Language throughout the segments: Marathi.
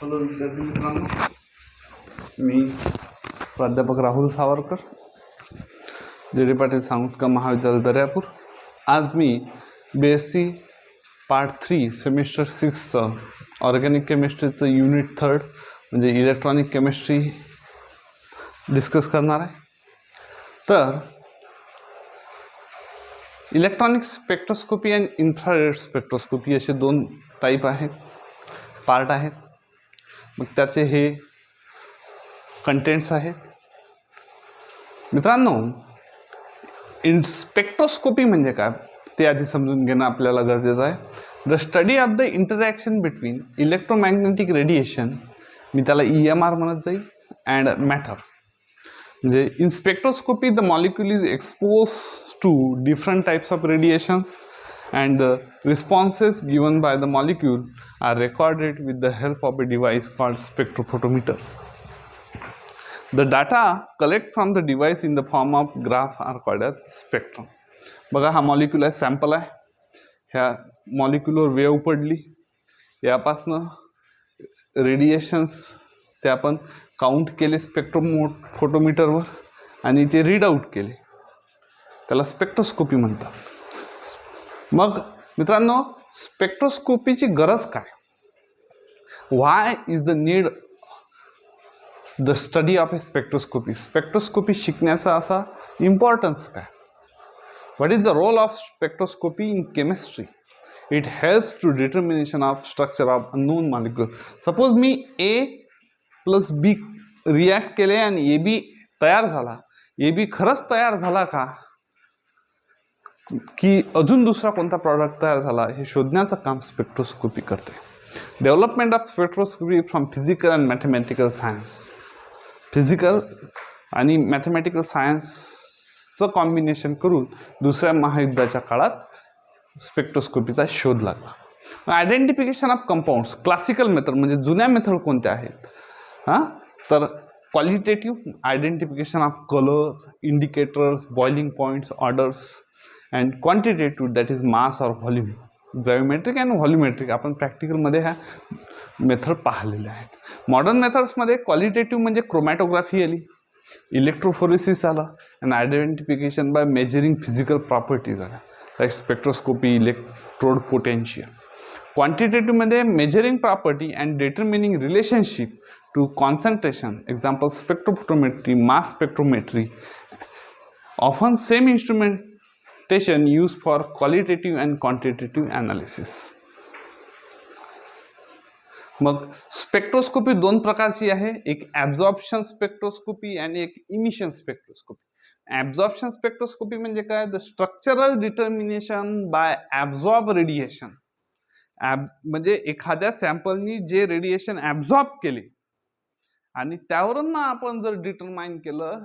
हॅलो विद्यार्थी मित्रांनो, मी प्राध्यापक राहुल सावरकर, जे पाटील सांस्कृतिक महाविद्यालय दर्यापूर. आज मी BSc पार्ट 3 सेमिस्टर 6चं ऑर्गॅनिक केमिस्ट्रीचं युनिट 3 म्हणजे इलेक्ट्रॉनिक केमिस्ट्री डिस्कस करणार आहे. तर इलेक्ट्रॉनिक स्पेक्ट्रोस्कोपी आणि इन्फ्रारेड स्पेक्ट्रोस्कोपी असे दोन टाईप आहेत, पार्ट आहेत. मग त्याचे हे कंटेंट्स आहेत. मित्रांनो, स्पेक्ट्रोस्कोपी म्हणजे काय ते आधी समजून घेणं आपल्याला गरजेचं आहे. The study of the interaction between electromagnetic radiation, मी त्याला EMR म्हणत जाईल, अँड मॅटर. म्हणजे in spectroscopy the molecule is expose to different types of radiations and the responses given by the molecule are recorded with the help of a device called spectrophotometer. The data collect from the device in the form of graph are called as spectrum. बघा, हा मॉलिक्यूल आहे, सॅम्पल आहे. ह्या मॉलिक्यूलवर वेव्ह पडली, यापासनं रेडिएशन्स ते आपण काउंट केले स्पेक्ट्रोफोटोमीटरवर आणि ते रीड आउट केले, त्याला स्पेक्ट्रोस्कोपी म्हणतात. मग मित्रांनो, स्पेक्ट्रोस्कोपीची गरज काय? Why is the need the study of a spectroscopy? Spectroscopy शिकण्याचा असा इम्पॉर्टन्स काय? What is the role of spectroscopy in chemistry? It helps to determination of structure of unknown molecule. Suppose मी A + B रिॲक्ट केले आणि AB तयार झाला. AB खरंच तयार झाला का, की अजून दुसरा कोणता प्रॉडक्ट तयार झाला, हे शोधण्याचं काम स्पेक्ट्रोस्कोपी करते. Development of spectroscopy from physical and mathematical science. Physical आणि मॅथमॅटिकल सायन्सचं कॉम्बिनेशन करून दुसऱ्या महायुद्धाच्या काळात स्पेक्ट्रोस्कोपीचा शोध लागला. Identification of compounds, classical method म्हणजे जुन्या मेथड कोणत्या आहेत? तर qualitative identification of colour, indicators, boiling points, orders, and quantitative that is mass or volume. Gravimetric and volumetric आपण प्रॅक्टिकलमध्ये ह्या मेथड पाहिलेल्या आहेत. मॉडर्न मेथड्समध्ये क्वालिटेटिव्ह म्हणजे क्रोमॅटोग्राफी आली, इलेक्ट्रोफोरेसिस आलं, and identification by measuring physical properties आल्या, लाईक स्पेक्ट्रोस्कोपी, इलेक्ट्रोड पोटेन्शियल. क्वांटिटेटिव्हमध्ये measuring property and determining relationship to concentration, example spectrophotometry, mass spectrometry. Often same instrumentation used for qualitative and quantitative analysis. मग स्पेक्ट्रोस्कोपी दोन प्रकारची आहे, एक ॲब्झॉर्प्शन स्पेक्ट्रोस्कोपी आणि एक इमिशन स्पेक्ट्रोस्कोपी. ॲब्झॉर्प्शन स्पेक्ट्रोस्कोपी म्हणजे काय? The structural determination bye absorb radiation. म्हणजे एखाद्या सॅम्पलनी जे रेडिएशन ॲब्झॉर्ब केले आणि त्यावरून आपण जर डिटरमाइन केलं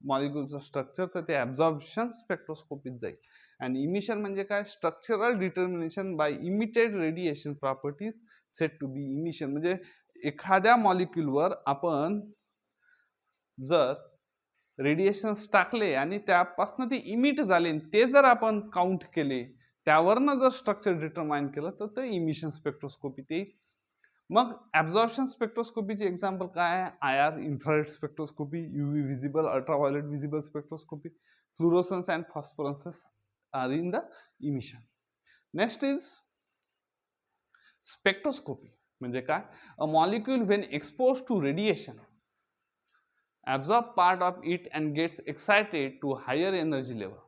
मॉलिक्यूलचं स्ट्रक्चर, तर ते ॲब्झॉर्प्शन स्पेक्ट्रोस्कोपीत जाईल. आणि इमिशन म्हणजे काय? Structural determination by emitted radiation properties set to be emission. म्हणजे एखाद्या मॉलिक्यूलवर आपण जर रेडिएशन्स टाकले आणि त्यापासून ते इमिट झाले, ते जर आपण काउंट केले, त्यावरनं जर स्ट्रक्चर डिटरमाइन केलं, तर ते इमिशन स्पेक्ट्रोस्कोपीत येईल. मग ॲब्झॉर्प्शन स्पेक्ट्रोस्कोपीचे एक्झाम्पल काय आहे? IR infrared spectroscopy, UV visible, ultraviolet visible spectroscopy, fluorescence and phosphorescence are in the emission. Next is spectroscopy म्हणजे काय? A molecule when expose to radiation absorb part of it and gets excited to higher energy level.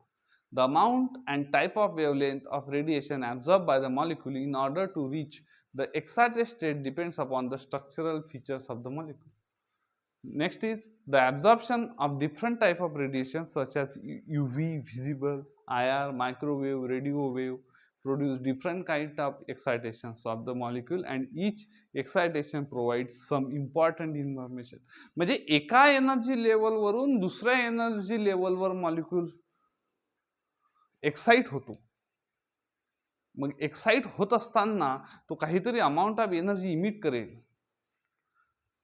The amount and type of wavelength of radiation absorbed by the molecule in order to reach the excited state depends upon the structural features of the molecule. Next is the absorption of different type of radiation such as UV, visible, IR, microwave, radio wave produce different kind of excitations of the molecule and each excitation provides some important information. म्हणजे एका एनर्जी लेवल वरून दुसऱ्या एनर्जी लेवलवर मॉलिक्यूल एक्साइट होतो. मग एक्साइट होत असताना तो काहीतरी अमाउंट ऑफ एनर्जी इमिट करेल,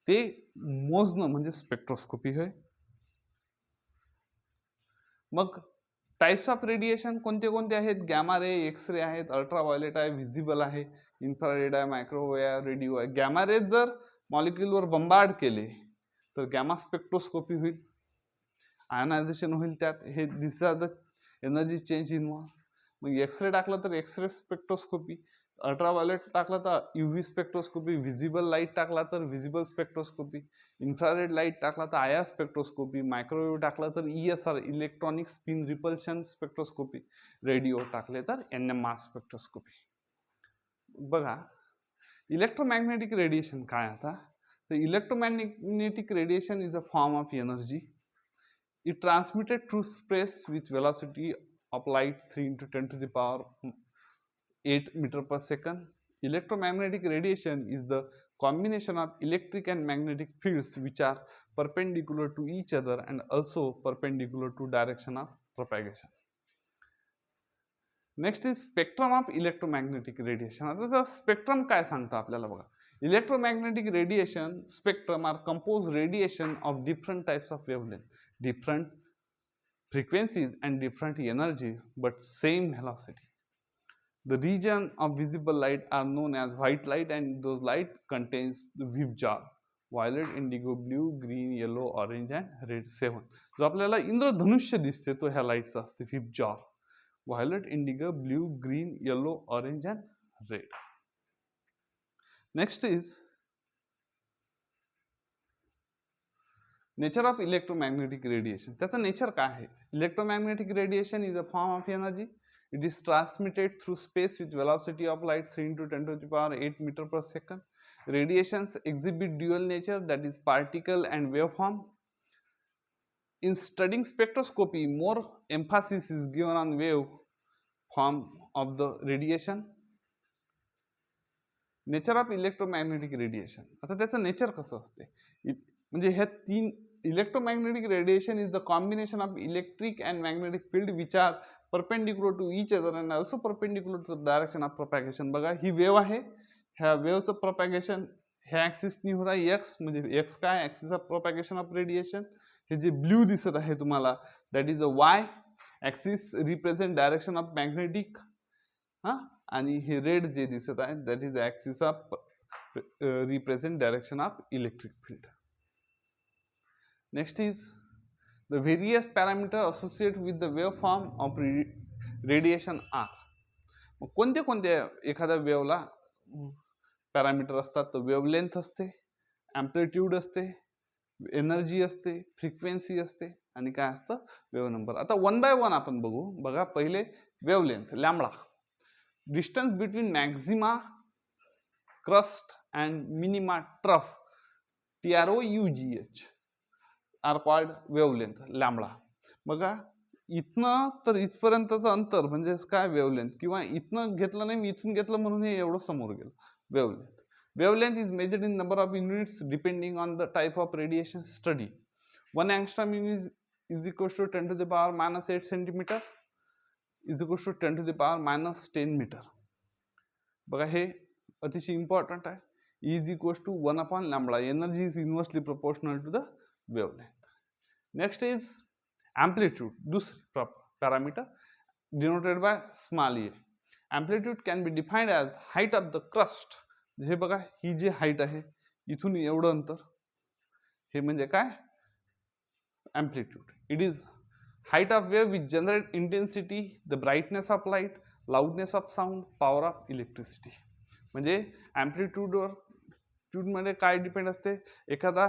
ते मोजणं म्हणजे स्पेक्ट्रोस्कोपी होय. मग टाइप्स ऑफ रेडिएशन कोणते कोणते आहेत? गॅमा रे, एक्स रे आहेत, अल्ट्राव्हायोलेट आहे, व्हिजिबल आहे, इन्फ्रारेड आहे, मायक्रोवेव्ह, रेडिओ आहे. गॅमा रे जर मॉलिक्युलवर बंबार्ड केले तर गॅमा स्पेक्ट्रोस्कोपी होईल, आयनायझेशन होईल, त्यात हे this are the energy change in. मग एक्सरे टाकलं तर एक्सरे स्पेक्ट्रोस्कोपी, अल्ट्राव्हायोलेट टाकलं तर यूव्ही स्पेक्ट्रोस्कोपी, व्हिजिबल लाईट टाकला तर व्हिजिबल स्पेक्ट्रोस्कोपी, इन्फ्रारेड लाईट टाकला तर आयआर स्पेक्ट्रोस्कोपी, मायक्रोवेव्ह टाकला तर ESR electronic spin repulsion spectroscopy, radio टाकले तर NMR स्पेक्ट्रोस्कोपी. बघा इलेक्ट्रोमॅग्नेटिक रेडिएशन काय आता? तर electromagnetic radiation is a form of energy. It transmitted through space with velocity of light 3 into 10 to the power 8 meter per second. Electromagnetic radiation is the combination of electric and magnetic fields which are perpendicular to each other and also perpendicular to direction of propagation. Next is spectrum of electromagnetic radiation. आता spectrum काय सांगतं आपल्याला बघा. Electromagnetic radiation spectrum are composed radiation of different types of wavelength, different frequencies and different energies but same velocity. The region of visible light are known as white light and those light contains the Vip jar, violet, indigo, blue, green, yellow, orange and red. 7 जो आपल्याला इंद्रधनुष्य दिसते तो ह्या लाईटचा असते Vip jar. Violet, indigo, blue, green, yellow, orange and red. Next is nature of electromagnetic radiation. त्याचं नेचर काय आहे? Electromagnetic radiation is a form of energy. It is transmitted through space with velocity of light 3 into 10 to the power 8 meter per second. Radiations exhibit dual nature, that is particle and waveform. In studying spectroscopy, more emphasis is given on wave form of the radiation. Nature of electromagnetic radiation. आता त्याचं नेचर कसं असते? म्हणजे ह्या तीन electromagnetic radiation is the combination of electric and magnetic field which are perpendicular to each other and also perpendicular to the direction of propagation. बघा ही वेव्ह आहे, ह्या वेव्हचं प्रोपॅगेशन ह्या ॲक्सिसनी होत आहे एक्स, म्हणजे एक्स काय axis of propagation of radiation. हे जे ब्ल्यू दिसत आहे तुम्हाला that is a Y axis represent direction of magnetic, आणि हे रेड जे दिसत आहे that is axis of represent direction of electric field. Next is the various parameter associate with the wave form of radiation are. मग कोणते कोणते एखाद्या वेव्हला पॅरामीटर असतात? तर वेव्हलेंथ असते, ॲम्प्लिट्यूड असते, एनर्जी असते, फ्रिक्वेन्सी असते आणि काय असतं? Wave number. आता वन बाय वन आपण बघू. बघा पहिले wavelength lambda. Distance between maxima crust and minima trough TROUGH are called wavelength lambda. बघा इथनं तर इथपर्यंतचं अंतर म्हणजे काय वेव्हलेंथ, किंवा इथनं घेतलं नाही मी इथून घेतलं म्हणून हे एवढं समोर गेलं wavelength. Wavelength is measured in number of units depending on the type of radiation study. 1 angstrom is equal to 10 to the power minus 8 centimeter is equal to 10 to the power minus 10 meter. बघा हे अतिशय इम्पॉर्टंट आहे. E is equal to 1 upon lambda. Energy is inversely proportional to the wavelength. Next is amplitude. दूसरी parameter denoted by small a. Amplitude can be defined as height of the crust. हे बघा ही जी हाईट आहे इथून एवढं अंतर हे म्हणजे काय? Amplitude. It is height of wave which generate intensity, the brightness of light, loudness of sound, power of electricity. म्हणजे amplitude मध्ये काय डिपेंड असते? एखादा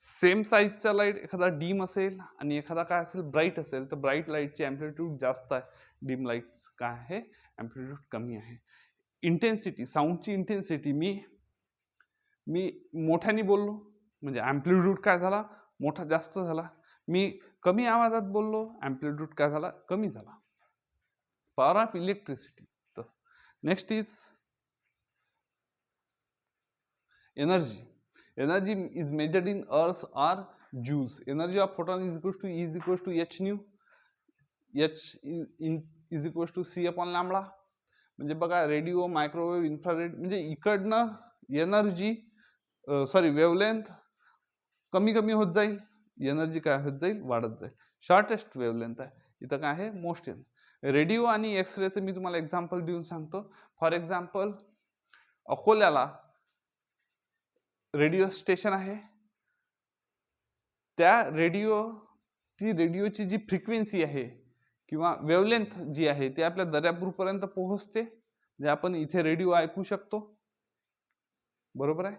सेम साईजचा लाईट एखादा डीम असेल आणि एखादा काय असेल ब्राईट असेल तर ब्राईट लाईटची अँप्लिट्यूड जास्त आहे, डीम लाईट काय आहे अँप्लिट्यूड कमी आहे. इंटेन्सिटी साऊंडची इंटेन्सिटी मी मोठ्याने बोललो म्हणजे अँप्लिट्यूड काय झाला? मोठा जास्त झाला. मी कमी आवाजात बोललो अँप्लिट्यूड काय झाला? कमी झाला. Power of electricity. Next is energy. Energy is measured in earths or joules. Energy of photon is equal to h nu. H is equal to c upon lambda. म्हणजे बघा रेडिओ, मायक्रोवेव्ह, इन्फ्रारेड म्हणजे इकडनं एनर्जी वेव्हलेंथ कमी कमी होत जाईल, एनर्जी काय होत जाईल? वाढत जाईल. शॉर्टेस्ट वेव्हलेंथ आहे इथं काय आहे मोस्ट रेडिओ आणि एक्सरेचं मी तुम्हाला एक्झाम्पल देऊन सांगतो. फॉर एक्झाम्पल अकोल्याला रेडिओ स्टेशन आहे. त्या ती रेडिओची जी फ्रिक्वेन्सी आहे किंवा वेवलेंथ जी आहे ती आपल्या दर्यापूरपर्यंत पोहोचते, जे आपण इथे रेडिओ ऐकू शकतो. बरोबर आहे.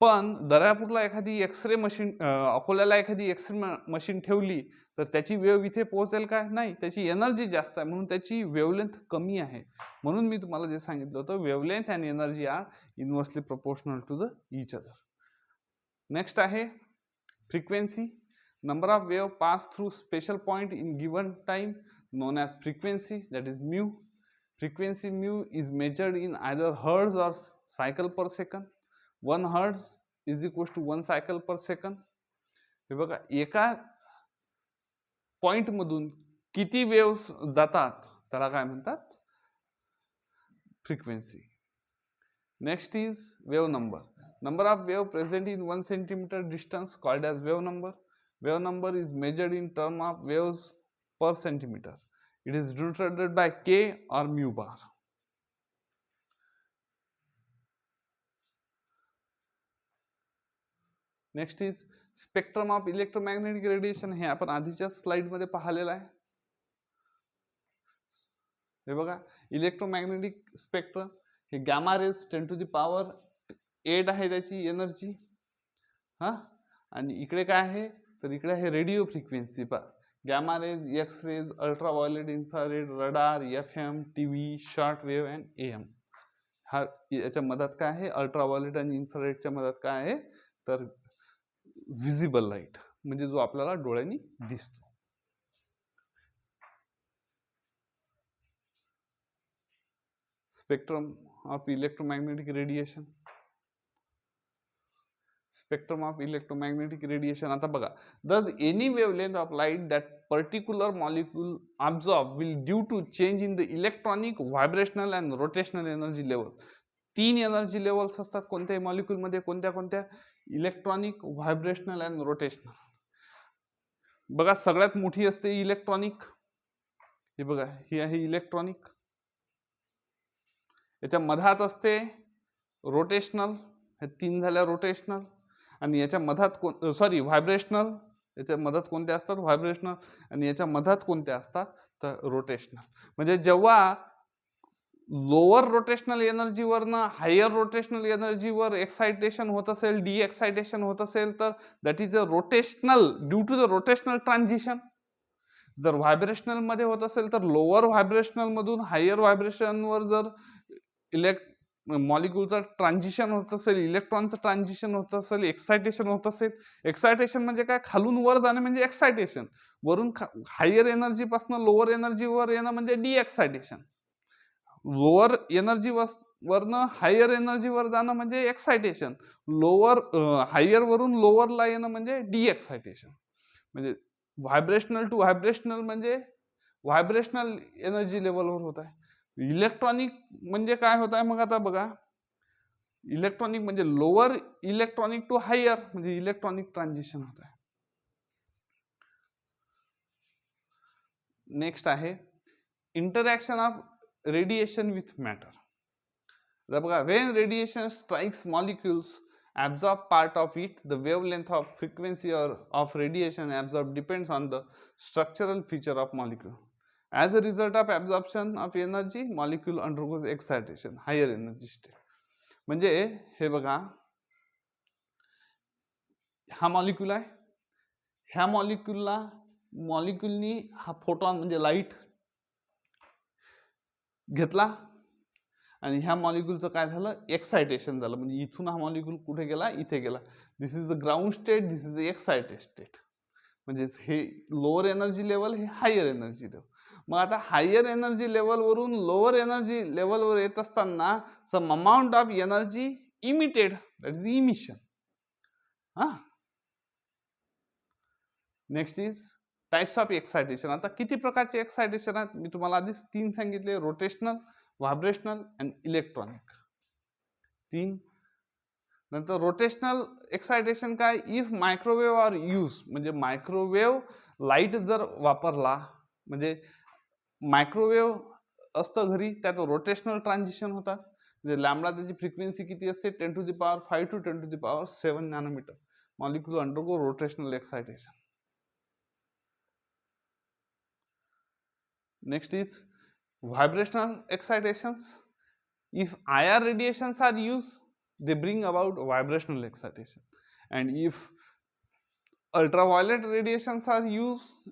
पण दर्यापूरला एखादी एक्सरे मशीन, अकोल्याला एखादी एक्सरे मशीन ठेवली तर त्याची वेव इथे पोहोचेल का? नाही, त्याची एनर्जी जास्त आहे म्हणून त्याची वेवलेंथ कमी आहे. म्हणून मी तुम्हाला जे सांगितलं होतं, wavelength and energy are inversely proportional to the each other. Next आहे frequency. Number of wave pass through special point in given time known as frequency, that is mu. Frequency mu is measured in either hertz or cycle per second. 1 hertz is equals to 1 cycle per second. हे बघा, एका पॉइंट मधून किती वेव्स जातात त्याला काय म्हणतात? Frequency. Next is wave number. Number of wave present in 1 centimeter distance called as wave number. Wave number is measured in terms of waves per centimeter. It is denoted by K or mu bar. Next is spectrum of electromagnetic radiation. हे आपण आधीच्या स्लाइड मध्ये पाहिलेलं आहे. हे बघा, इलेक्ट्रोमॅग्नेटिक स्पेक्ट्रम हे gamma raise 10 to the power 8 आहे त्याची एनर्जी. आणि इकडे काय आहे तर इकडे आहे रेडिओ फ्रिक्वेन्सी. पा gamma rays, X rays, ultraviolet, infrared, radar, FM, TV, short wave and AM. हा याच्या मधात काय आहे? अल्ट्राव्हायोलेट आणि इन्फ्रारेडच्या मधात काय आहे तर व्हिजिबल लाईट, म्हणजे जो आपल्याला डोळ्यांनी दिसतो. Spectrum of electromagnetic radiation. Spectrum of electromagnetic radiation. आता बघा, thus any wavelength of light that particular molecule absorb will due to change in the electronic, vibrational and rotational energy level. 3 energy levels असतात कोणत्याही मॉलिक्यूल मध्ये. कोणत्या? Electronic, vibrational and rotational. बघा, सगळ्यात मोठी असते इलेक्ट्रॉनिक. हे बघा, ही आहे इलेक्ट्रॉनिक. याच्या मधात असते रोटेशनल. हे 3 झाल्या रोटेशनल. आणि याच्या मधात व्हायब्रेशनल. याच्या मधात कोणते असतात? व्हायब्रेशनल. आणि याच्या मधात कोणते असतात तर रोटेशनल. म्हणजे जेव्हा लोअर रोटेशनल एनर्जीवरनं हायर रोटेशनल एनर्जीवर एक्साइटेशन होत असेल, डी एक्साइटेशन होत असेल, तर that is a rotational, due to the rotational transition. जर व्हायब्रेशनल मध्ये होत असेल तर लोअर व्हायब्रेशनल मधून हायर व्हायब्रेशनवर जर मॉलिक्यूलचं ट्रान्झिशन होत असेल, इलेक्ट्रॉनचं ट्रान्झिशन होत असेल, एक्सायटेशन होत असेल. एक्सायटेशन म्हणजे काय? खालून वर जाणे म्हणजे एक्सायटेशन. वरून हायर एनर्जी पासून लोअर एनर्जीवर येणं म्हणजे डी एक्सायटेशन. लोअर एनर्जी वरनं हायर एनर्जीवर जाणं म्हणजे एक्सायटेशन. हायर वरून लोअरला येणं म्हणजे डी एक्सायटेशन. म्हणजे व्हायब्रेशनल टू व्हायब्रेशनल म्हणजे व्हायब्रेशनल एनर्जी लेवलवर होत आहे. इलेक्ट्रॉनिक म्हणजे काय होत आहे? मग आता बघा, इलेक्ट्रॉनिक म्हणजे लोअर इलेक्ट्रॉनिक टू हायर म्हणजे इलेक्ट्रॉनिक ट्रान्झिशन होत आहे. नेक्स्ट आहे interaction of radiation with matter. बघा, when radiation strikes molecules absorb part of it, the wavelength of frequency or of radiation absorbed depends on the structural feature of molecule. As a result of absorption of energy, molecule undergoes excitation, higher energy state. म्हणजे हे बघा, हा मॉलिक्यूल आहे. ह्या मॉलिक्यूलनी हा फोटॉन म्हणजे लाईट घेतला आणि ह्या मॉलिक्यूलचं काय झालं? एक्सायटेशन झालं. म्हणजे इथून हा मॉलिक्यूल कुठे गेला? इथे गेला. This is a ground state, this is a excited state. म्हणजे हे लोअर एनर्जी लेवल, हे हायर एनर्जी लेवल. मग आता हायर एनर्जी लेवलवरून लोअर एनर्जी लेवलवर येत असताना some amount of energy emitted, that is emission. Next is types of excitation. आता किती प्रकारचे एक्सायटेशन आहेत? मी तुम्हाला आधीच 3 सांगितले, रोटेशनल, व्हायब्रेशनल अँड इलेक्ट्रॉनिक. 3. नंतर रोटेशनल एक्सायटेशन काय? इफ मायक्रोवेव्ह ऑर यूज, म्हणजे मायक्रोवेव्ह लाईट जर वापरला म्हणजे मायक्रोवेव्ह असतं घरी, त्यात रोटेशनल ट्रान्झिशन होतात. म्हणजे लॅम्बडा त्याची फ्रिक्वेन्सी किती असते 10⁵ to 10⁷ nanometre. Molecule undergo rotational excitation. Next is vibrational excitations. If IR radiations are used, they bring about vibrational excitation, and if ultraviolet radiations are used,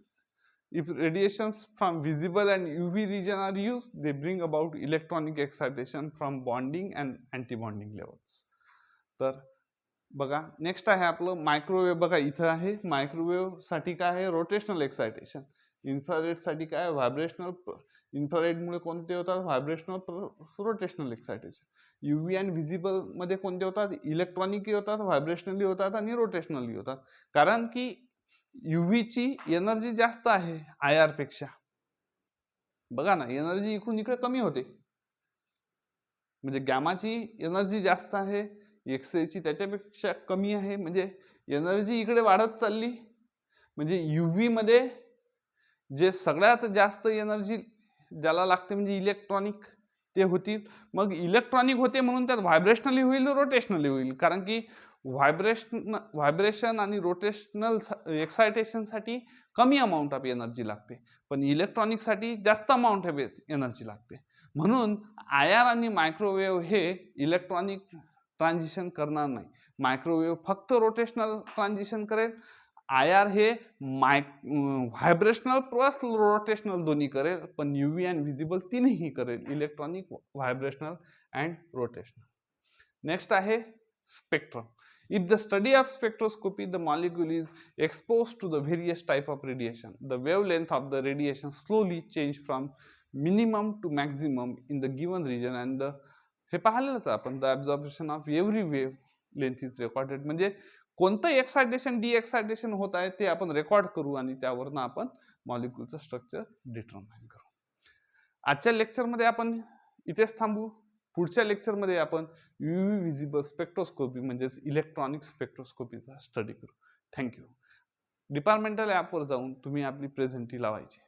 if radiations from visible and UV region are used, they bring about electronic excitation from bonding and anti-bonding levels. तर बघा नेक्स्ट आहे आपलं मायक्रोवेव्ह. बघा इथं आहे मायक्रोवेव्ह साठी काय आहे रोटेशनल एक्सायटेशन. इन्फ्रारेड साठी काय व्हायब्रेशनल. इन्फ्रारेडमुळे कोणते होतात व्हायब्रेशनल रोटेशनल एक्सायटेशन. युव्ही आणि व्हिजिबल मध्ये कोणते होतात इलेक्ट्रॉनिकली होतात, व्हायब्रेशनली होतात आणि रोटेशनली होतात. कारण की युव्हीची एनर्जी जास्त आहे IR पेक्षा. बघा ना एनर्जी इकडून इकडे कमी होते, म्हणजे गॅमाची एनर्जी जास्त आहे, एक्सरेची त्याच्यापेक्षा कमी आहे, म्हणजे एनर्जी इकडे वाढत चालली. म्हणजे युव्ही मध्ये जे सगळ्यात जास्त एनर्जी ज्याला लागते म्हणजे इलेक्ट्रॉनिक ते होतील. मग इलेक्ट्रॉनिक होते म्हणून त्यात व्हायब्रेशनली होईल रोटेशनली होईल. कारण की व्हायब्रेशन आणि रोटेशनल एक्सायटेशन साठी कमी अमाऊंट ऑफ एनर्जी लागते, पण इलेक्ट्रॉनिक साठी जास्त अमाऊंट ऑफ एनर्जी लागते. म्हणून IR आणि मायक्रोवेव्ह हे इलेक्ट्रॉनिक ट्रान्झिशन करणार नाही. मायक्रोवेव्ह फक्त रोटेशनल ट्रान्झिशन करेल. IR हे व्हायब्रेशनल प्लस रोटेशनल दोन्ही करेल, पण UV आणि व्हिजिबल तीनही करेल, electronic, vibrational and rotational. Next आहे spectrum. If the study of spectroscopy, the molecule is exposed to the various type of radiation. The wavelength of the radiation slowly change from minimum to maximum in the given region, and the हे पाहिलेलंच आपण the absorption of every wavelength is recorded. म्हणजे कोणतं एक्सायटेशन डी एक्सायटेशन होत आहे ते आपण रेकॉर्ड करू आणि त्यावरनं आपण मॉलिक्यूलचं स्ट्रक्चर डिटरमाइन करू. आजच्या लेक्चरमध्ये आपण इथेच थांबू. पुढच्या लेक्चरमध्ये आपण UV व्हिजिबल स्पेक्ट्रोस्कोपी म्हणजेच इलेक्ट्रॉनिक स्पेक्ट्रोस्कोपीचा स्टडी करू. थँक्यू. डिपार्टमेंटल ॲपवर जाऊन तुम्ही आपली प्रेझेंटी लावायची.